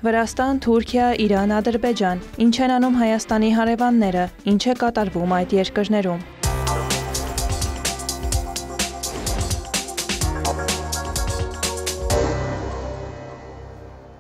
Վրաստան, Թուրքիա, Իրան, Ադրբեջան, ինչ են անում Հայաստանի հարևանները, ինչ է կատարվում այդ երկրներում։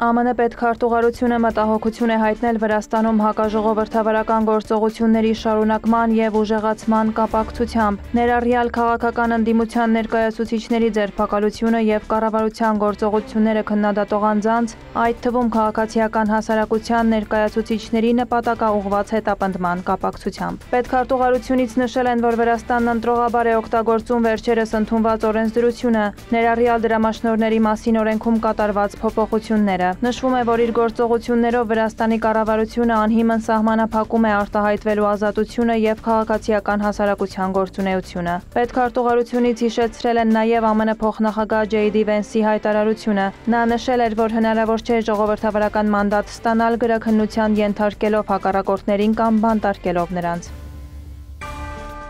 ԱՄՆ պետքարտուղարությունը մտահոգություն է հայտնել Վրաստանում հակաժողովրդավարական գործողությունների շարունակման եւ ուժեղացման կապակցությամբ, ներառյալ քաղաքական ընդդիմության ներկայացուցիչների ձերբակալությունը եւ կառավարության գործողությունները քննադատող անձանց, այդ թվում քաղաքացիական հասարակության ներկայացուցիչների նպատակաուղղված հետապնդման կապակցությամբ։ Պետքարտուղարությունից նշել են, որ Վրաստանն ընտրողաբար է օգտագործում վերջերս ընդունված օրենսդրությունը, ներառյալ դրամաշնորհների մասին օրենքում կատարված փոփոխությունները։ Նշվում է, որ իր գործողություններով Վրաստանի կառավարությունը անհիմն սահմանափակում է արտահայտվելու ազատությունը եւ քաղաքացիական հասարակության գործունեությունը։ Պետքարտուղարությունից հիշեցրել են նաեւ ԱՄՆ փոխնախագահ J.D. Vance-ի հայտարարությունը։ Նա նշել էր, որ հնարավոր չէ ժողովրդավարական մանդատ ստանալ գրաքննության ենթարկելով հակառակորդներին կամ բանտարկելով նրանց։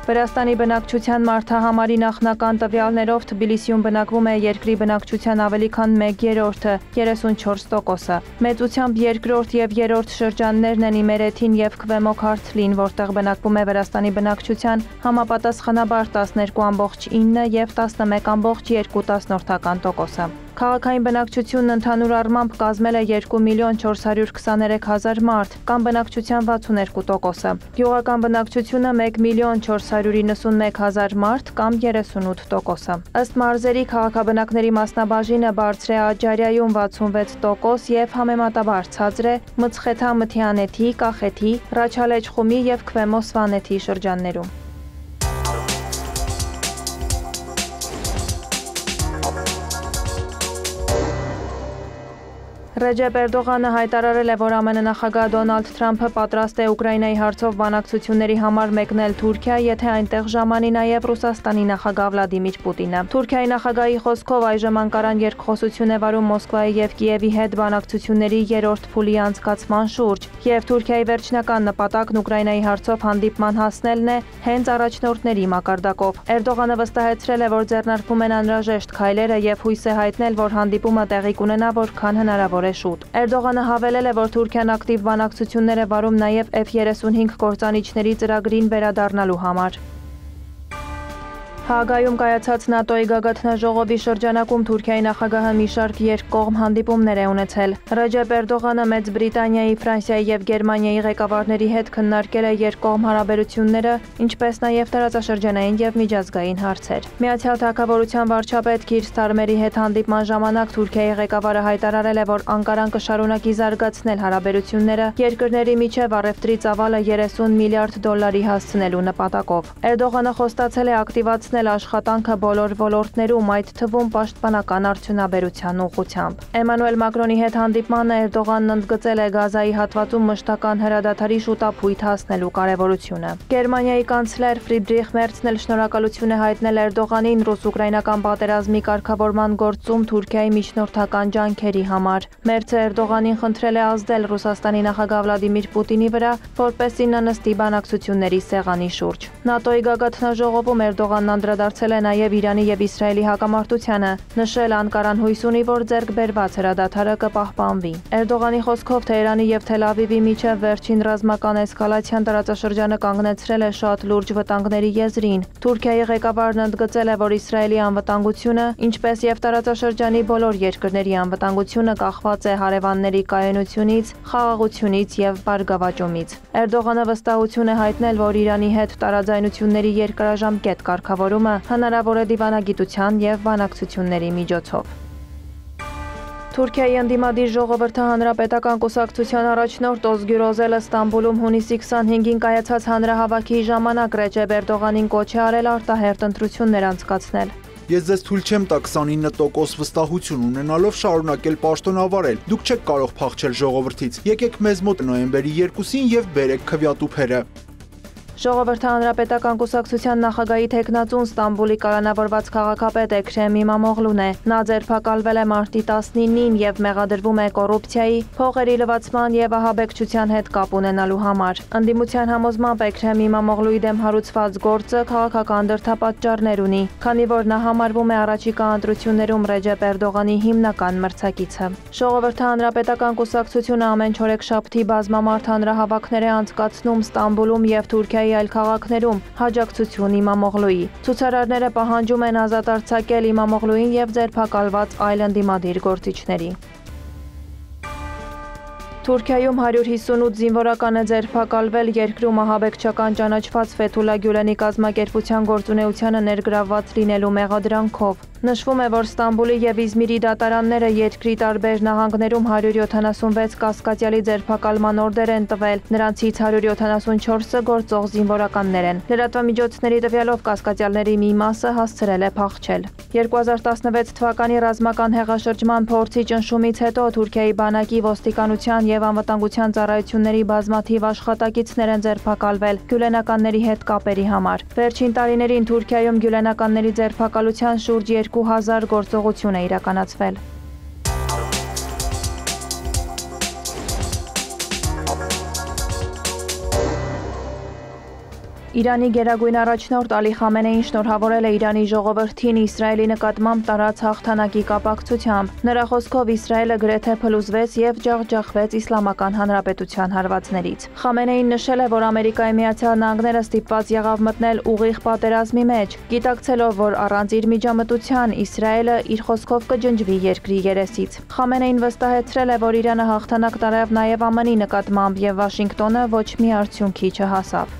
Վրաստանի բնակչության մարդահամարի նախնական տվյալներով Թբիլիսիում բնակվում է երկրի բնակչության ավելի քան 1/3-ը, 34%-ը։ Մեծությամբ երկրորդ եւ երրորդ շրջաններն են Իմերեթին եւ Քվեմոքարթլին, որտեղ բնակվում է Վրաստանի բնակչության համապատասխանաբար 12.9 եւ 11.2%-ը։ Քաղաքային բնակչությունն ընդհանուր առմամբ կազմել է 2.423.000 մարդ, կամ բնակչության 62%-ը։ Գյուղական բնակչությունը 1.491.000 մարդ, կամ 38%-ը։ Ըստ մարզերի քաղաքաբնակների մասնաբաժինը բարձր է Աջարիայում 66% եւ համեմատաբար ցածր է Մցխեթա Մթյանեթի, Կախեթի, Ռաչալեչխումի եւ Քվեմո Սվանեթի շրջաններում։ Ռեջեփ Էրդողանը հայտարարել է, որ ԱՄՆ նախագահ Դոնալդ Թրամփը պատրաստ է Ուկրաինայի հարցով բանակցությունների համար մեկնել Թուրքիա, եթե այնտեղ ժամանի նաև Ռուսաստանի նախագահ Վլադիմիր Պուտինը։ Թուրքիայի նախագահի խոսքով այժմ Անկարան երկխոսություն է վարում Մոսկվայի եւ Կիևի հետ բանակցությունների երրորդ փուլի անցկացման շուրջ, եւ Թուրքիայի վերջնական նպատակն Ուկրաինայի հարցով հանդիպման հասնելն է հենց առաջնորդների մակարդակով։ Էրդողանը վստահեցրել է, որ ձեռնարկվում են անհրաժեշտ քայլերը եւ հույս է հայտնել, որ հանդիպումը տեղի կունենա որքան հնարավոր է շուտ։ Էրդողանը հավելել է, որ Թուրքիան ակտիվ բանակցություններ է վարում նաև F-35 կործանիչների ծրագրին վերադառնալու համար։ Հաագայում կայացած ՆԱՏՕ-ի գագաթնաժողովի շրջանակում Թուրքիայի նախագահը մի շարք երկկողմ հանդիպումներ է ունեցել։ Ռեջեփ Էրդողանը Մեծ Բրիտանիայի, Ֆրանսիայի եւ Գերմանիայի ղեկավարների հետ քննարկել է երկկողմ հարաբերությունները, ինչպես նաեւ տարածաշրջանային եւ միջազգային հարցեր։ Միացյալ Թագավորության վարչապետ Քիր Սթարմերի հետ հանդիպման ժամանակ Թուրքիայի ղեկավարը հայտարարել է, որ Անկարան կշարունակի զարգացնել հարաբերությունները երկրների միջև առևտրի ծավալը $30 միլիարդ հասցնելու նպատակով։ Էրդողանը խոստացել է ակտիվացնել աշխատանքը բոլոր ոլորտներում, այդ թվում պաշտպանական արդյունաբերության ուղղությամբ։ Էմանուել Մակրոնի հետ հանդիպմանը Էրդողանն ընդգծել է Գազայի հատվածում մշտական հրադադարի շուտափույթ հասնելու կարևորությունը։ Գերմանիայի կանցլեր Ֆրիդրիխ Մերցն էլ շնորհակալություն է հայտնել Էրդողանին ռուս-ուկրաինական պատերազմի կարգավորման գործում Թուրքիայի միջնորդական ջանքերի համար։ Մերցը Էրդողանին խնդրել է ազդել Ռուսաստանի նախագահ Վլադիմիր Պուտինի վրա, որպեսզի նա նստի բանակցությունների սեղանի շուրջ։ ՆԱՏՕ-ի գագաթնաժողովում Էրդողանն անդրադարձել է նաև Իրանի եւ Իսրայելի հակամարտությանը, նշել Անկարան հույս ունի, որ ձեռք բերված հրադադարը կպահպանվի։ Էրդողանի խոսքով Թեհրանի եւ Թել Ավիվի միջև վերջին ռազմական էսկալացիան տարածաշրջանը կանգնեցրել է շատ լուրջ վտանգների եզրին։ Թուրքիայի ղեկավարն ընդգծել է, որ Իսրայելի անվտանգությունը, ինչպես եւ տարածաշրջանի բոլոր երկրների անվտանգությունը կախված է հարևանների կայունությունից, խաղաղությունից եւ բարգավաճումից։ Էրդողանը վստահություն է հայտնել, որ Իրանի հետ տարաձայնությունների երկարաժամկետ կարգավորումը հնարավոր է դիվանագիտության եւ բանակցությունների միջոցով։ Թուրքիայի ընդդիմադիր ժողովրդի հանրապետական կուսակցության առաջնորդ Օզգյուր Օզելը Ստամբուլում հունիսի 25-ին կայացած հանրահավաքի ժամանակ Ռեջեփ Էրդողանին կոչ է արել արտահերթ ընտրություններ անցկացնել։ Ես ձեզ թույլ չեմ տա 29% վստահություն ունենալով շարունակել պաշտոնավարել։ Դուք չեք կարող փախչել ժողովրդից։ Եկեք մեզ մոտ նոյեմբերի 2-ին եւ բերեք քվյատուփերը։ Ժողովրդի հանրապետական կուսակցության նախագահի թեկնածուն Ստամբուլի կալանավորված քաղաքապետ Էքրեմ Իմամօղլուն է։ Նա ձերբակալվել է մարտի 19-ին եւ մեղադրվում է կոռուպցիայի, փողերի լվացման եւ ահաբեկչության հետ կապ ունենալու համար։ Ընդդիմության համոզմամբ Էքրեմ Իմամօղլուի դեմ հարուցված գործը քաղաքական դրդապատճառներ ունի, քանի որ նա համարվում է առաջիկա ընտրություններում Ռեջեփ Էրդողանի հիմնական մրցակիցը։ Ժողովրդի հանրապետական կուսակցությունը ամեն չորեքշաբթի բազմամարդ հանրահավաքներ է անցկացնում Ստամբուլում եւ Թուրքիայի այլ քաղաքներում հաջակցություն Իմամօղլուի։ Ցուցարարները պահանջում են ազատ արձակել Իմամօղլուին եւ ձերբակալված այլ ընդդիմադիր գործիչների։ Թուրքիայում 158 զինվորական է ձերբակալվել երկրում ահաբեկչական ճանաչված Ֆեթուլա Գյուլենի կազմակերպության գործունեությանը ներգրավված լինելու մեղադրանքով։ Նշվում է, որ Ստամբուլի եւ Իզմիրի դատարանները երկրի տարբեր նահանգներում 176 կասկածյալի ձերբակալման օրդեր են տվել, նրանցից 174-ը գործող զինվորականներ են։ Լրատվամիջոցների տվյալով կասկածյալների մի մասը հասցրել է փախչել։ 2016 թվականի ռազմական հեղաշրջման փորձի ճնշումից հետո Թուրքիայի բանակի ոստիկանության եւ անվտանգության ծառայությունների բազմաթիվ աշխատակիցներ են ձերբակալվել գյուլենականների հետ կապերի համար։ Վերջին տարիներին Թուրքիայում գյուլենականների ձերբակալության շուրջ 2000 գործողություն է իրականացվել։ Իրանի գերագույն առաջնորդ Ալի Խամենեին շնորհավորել է Իրանի ժողովրդին Իսրայելի նկատմամբ տարած հաղթանակի կապակցությամբ։ Նրա խոսքով Իսրայելը գրեթե փլուզվեց եւ ջախջախվեց Իսլամական Հանրապետության հարվածներից։ Խամենեին նշել է, որ Ամերիկայի Միացյալ Նահանգները ստիպված եղավ մտնել ուղիղ պատերազմի մեջ, գիտակցելով, որ առանց իր միջամտության Իսրայելը իր խոսքով կջնջվի երկրի երեսից։ Խամենեին վստահեցրել է, որ Իրանը հաղթանակ տարավ նաեւ ԱՄՆ-ի նկատմամբ եւ Վաշինգտոնը ոչ մի արդյունքի չհասավ։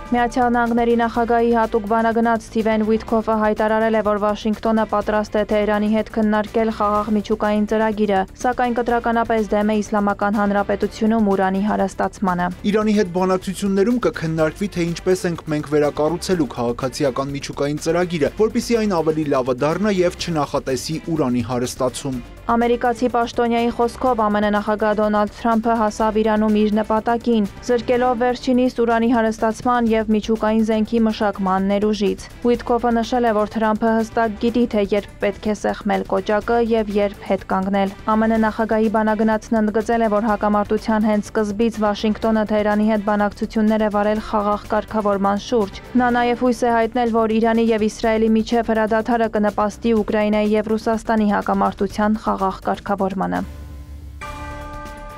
Միացյալ Նահանգների նախագահի հատուկ բանագնաց Սթիվեն Ուիթքոֆը հայտարարել է, որ Վաշինգտոնը պատրաստ է Թեհրանի հետ քննարկել խաղաղ միջուկային ծրագիրը, սակայն կտրականապես դեմ է Իսլամական Հանրապետությունում ուրանի հարստացմանը։ Իրանի հետ բանակցություններում կքննարկվի, թե ինչպես ենք մենք վերակառուցելու քաղաքացիական միջուկային ծրագիրը, որպեսզի այն ավելի լավը դառնա եւ չնախատեսի ուրանի հարստացում։ Ամերիկացի պաշտոնյայի խոսքով ԱՄՆ նախագահ Դոնալդ Թրամփը հասավ Իրանում իր նպատակին, զրկելով վերջինիս ուրանի հարստացման եւ միջուկային զենքի մշակման ներուժից։ Ուիթքոֆը նշել է, որ Թրամփը հստակ գիտի, թե երբ պետք է սեղմել կոճակը եւ երբ հետ կանգնել։ ԱՄՆ նախագահի բանագնացն ընդգծել է, որ հակամարտության հենց սկզբից Վաշինգտոնը Թեհրանի հետ բանակցություններ է վարել խաղաղ կարգավորման շուրջ։ Նա նաեւ հույս է հայտնել, որ Իրանի եւ Իսրայելի միջև հրադադարը կնպաստի Ուկրաինայի եւ Ռուսաստանի հակամարտության խաղաղ կարգավորմանը։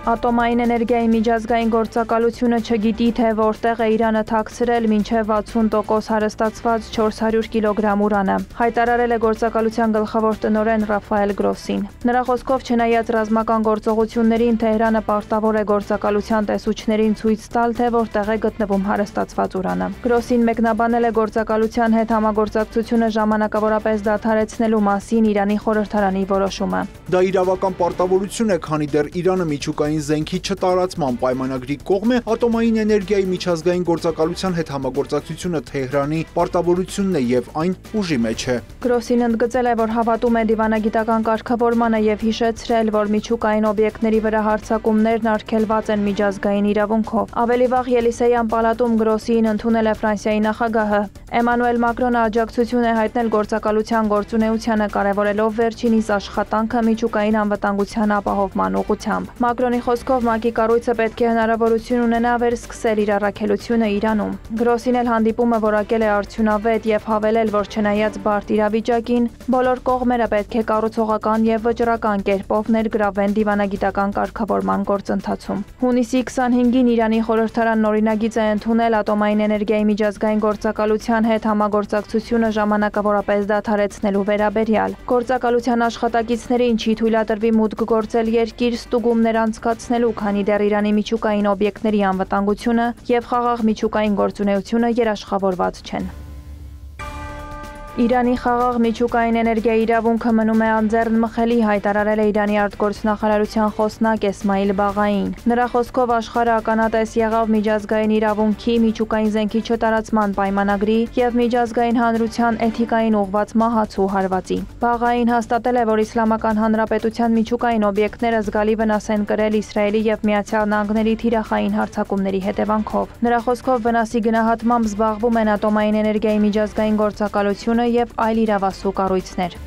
Ատոմային էներգիայի միջազգային գործակալությունը չգիտի, թե որտեղ է Իրանը թաքցրել մինչև 60% հարստացված 400 կիլոգրամ ուրանը, հայտարարել է գործակալության գլխավոր տնօրեն Ռաֆայել Գրոսին։ Նրա խոսքով, չնայած ռազմական գործողություններին, Թեհրանը պարտավոր է գործակալության տեսուչներին ցույց տալ, թե որտեղ է գտնվում հարստացված ուրանը։ Գրոսին մեկնաբանել է գործակալության հետ համագործակցությունը ժամանակավորապես դադարեցնելու մասին Իրանի խորհրդարանի որոշումը։ Դա իրավական պարտավորություն է, քանի դեռ Իրանը միջուկային զենքի չտարածման պայմանագրի կողմ է, ատոմային էներգիայի միջազգային գործակալության հետ համագործակցությունը Թեհրանի պարտավորությունն է եւ այն ուժի մեջ է։ Գրոսին ընդգծել է, որ հավատում է դիվանագիտական կարգավորմանը եւ հիշեցրել, որ միջուկային օբյեկտների վրա հարձակումներն արգելված են միջազգային իրավունքով։ Ավելի վաղ Ելիսեյան պալատում Գրոսին ընդունել է Ֆրանսիայի նախագահը։ Էմանուել Մակրոնը աջակցություն է հայտնել գործակալության գործունեությանը, կարևորելով վերջինիս աշխատանքը միջուկային անվտանգության ապահովման ուղղությամբ։ Մակրոնի խոսքով ՄԱԿ-ի կառույցը պետք է հնարավորություն ունենա վերսկսել իր առաքելությունը Իրանում։ Գրոսին էլ հանդիպումը որակել է արդյունավետ եւ հավելել, որ չնայած բարդ իրավիճակին, բոլոր կողմերը պետք է կառուցողական եւ վճռական կերպով ներգրավեն դիվանագիտական կարգավորման գործընթացում։ Հունիսի 25-ին Իրանի խորհրդարանն օրինագիծ է ընդունել ատոմային էներգիայի միջազգային գործակալության հետ համագործակցությունը ժամանակավորապես դադարեցնելու վերաբերյալ։ Գործակալության աշխատակիցներին չի թույլատրվի մուտք գործել երկիր ստուգումներ անցկացնելու, քանի դեռ Իրանի միջուկային օբյեկտների անվտանգությունը եւ խաղաղ միջուկային գործունեությունը երաշխավորված չեն։ Իրանի խաղաղ միջուկային էներգիայի իրավունքը մնում է անձեռնմխելի, հայտարարել է Իրանի արտգործնախարարության խոսնակ Էսմայիլ Բաղային։ Նրա խոսքով աշխարհը ականատես եղավ միջազգային իրավունքի, միջուկային զենքի չտարածման պայմանագրի եւ միջազգային հանրության էթիկային ուղղված մահացու հարվածի։ Բաղային հաստատել է, որ Իսլամական Հանրապետության միջուկային օբյեկտները զգալի վնաս են կրել Իսրայելի եւ Միացյալ Նահանգների թիրախային հարձակումների հետևանքով։ Նրա խոսքով վնասի գնահատմամբ զբաղվում են ատոմային էներգիայի միջազգային գործակալությունը եւ այլ իրավասու կառույցներ։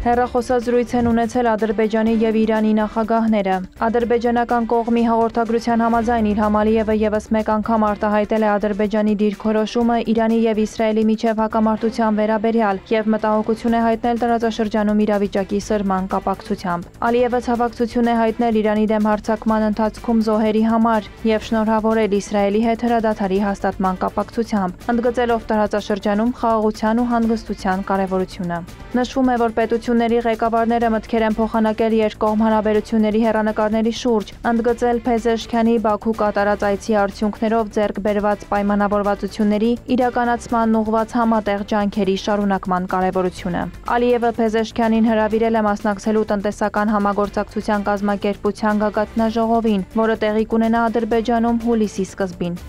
Հեռախոսազրույց են ունեցել Ադրբեջանի եւ Իրանի նախագահները։ Ադրբեջանական կողմի հաղորդագրության համաձայն Իլհամ Ալիևը եւս մեկ անգամ արտահայտել է Ադրբեջանի դիրքորոշումը Իրանի եւ Իսրայելի միջև հակամարտության վերաբերյալ եւ մտահոգություն է հայտնել տարածաշրջանում իրավիճակի սրման կապակցությամբ։ Ալիևը ցավակցություն է հայտնել Իրանի դեմ հարձակման ընթացքում զոհերի համար եւ շնորհավորել Իսրայելի հետ հրադադարի հաստատման կապակցությամբ, ընդգծելով տարածաշրջանում խաղաղության ու հանգստության կարեւորությունը։ Նշվում է, որ պետությունների ղեկավարները մտքեր են փոխանակել երկկողմ հարաբերությունների հեռանկարների շուրջ, ընդգծել Փեզեշքյանի Բաքու կատարած այցի արդյունքներով ձեռք բերված պայմանավորվածությունների իրականացման ուղղված համատեղ ջանքերի շարունակման կարևորությունը։ Ալիևը Փեզեշքյանին հրավիրել է մասնակցելու տնտեսական համագործակցության կազմակերպության գագաթնաժողովին, որը տեղի կունենա Ադրբեջանում հուլիսի սկզբին։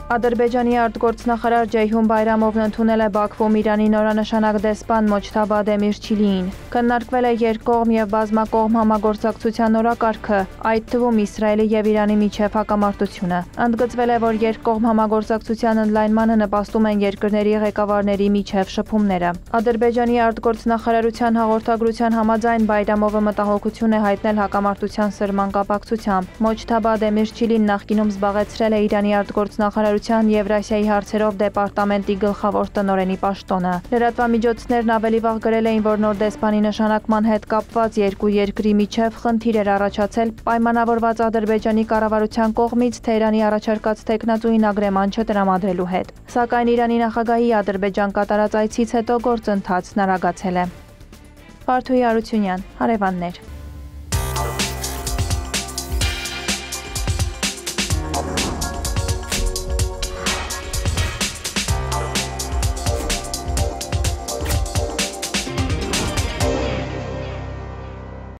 Ադրբեջանի արտգործնախարար Ջեյհուն Բայրամովն ընդունել է Բաքվում Իրանի նորանշանակ դեսպան Մոջթաբա Դեմիրչիլիին։ Քննարկվել է երկկողմ եւ բազմակողմ համագործակցության օրակարգը, այդ թվում Իսրայելի եւ Իրանի միջև հակամարտությունը։ Ընդգծվել է, որ երկկողմ համագործակցության ընդլայնմանը նպաստում են երկրների ղեկավարների միջև շփումները։ Ադրբեջանի արտգործնախարարության հաղորդագրության համաձայն Բայրամովը մտահոգություն է հայտնել հակամարտության սրման կապակցությամբ։ Մոջթաբա Դեմիրչիլին նախկինում զբաղեցրել է Իրանի արտգործնախարարության Եվրասիայի հարցերով դեպարտամենտի գլխավոր տնօրենի պաշտոնը։ Լրատվամիջոցներն ավելի վաղ գրել էին, որ նոր դեսպանի նշանակման հետ կապված երկու երկրի միջև խնդիր էր առաջացել պայմանավորված Ադրբեջանի կառավարության կողմից Թեհրանի առաջարկած տեխնատուին ագրեման չտրամադրելու հետ։ Սակայն Իրանի նախագահի Ադրբեջան կատարած այցից հետո գործընթացն արագացել է։ Վարդուհի Արությունյան, հարևաններ։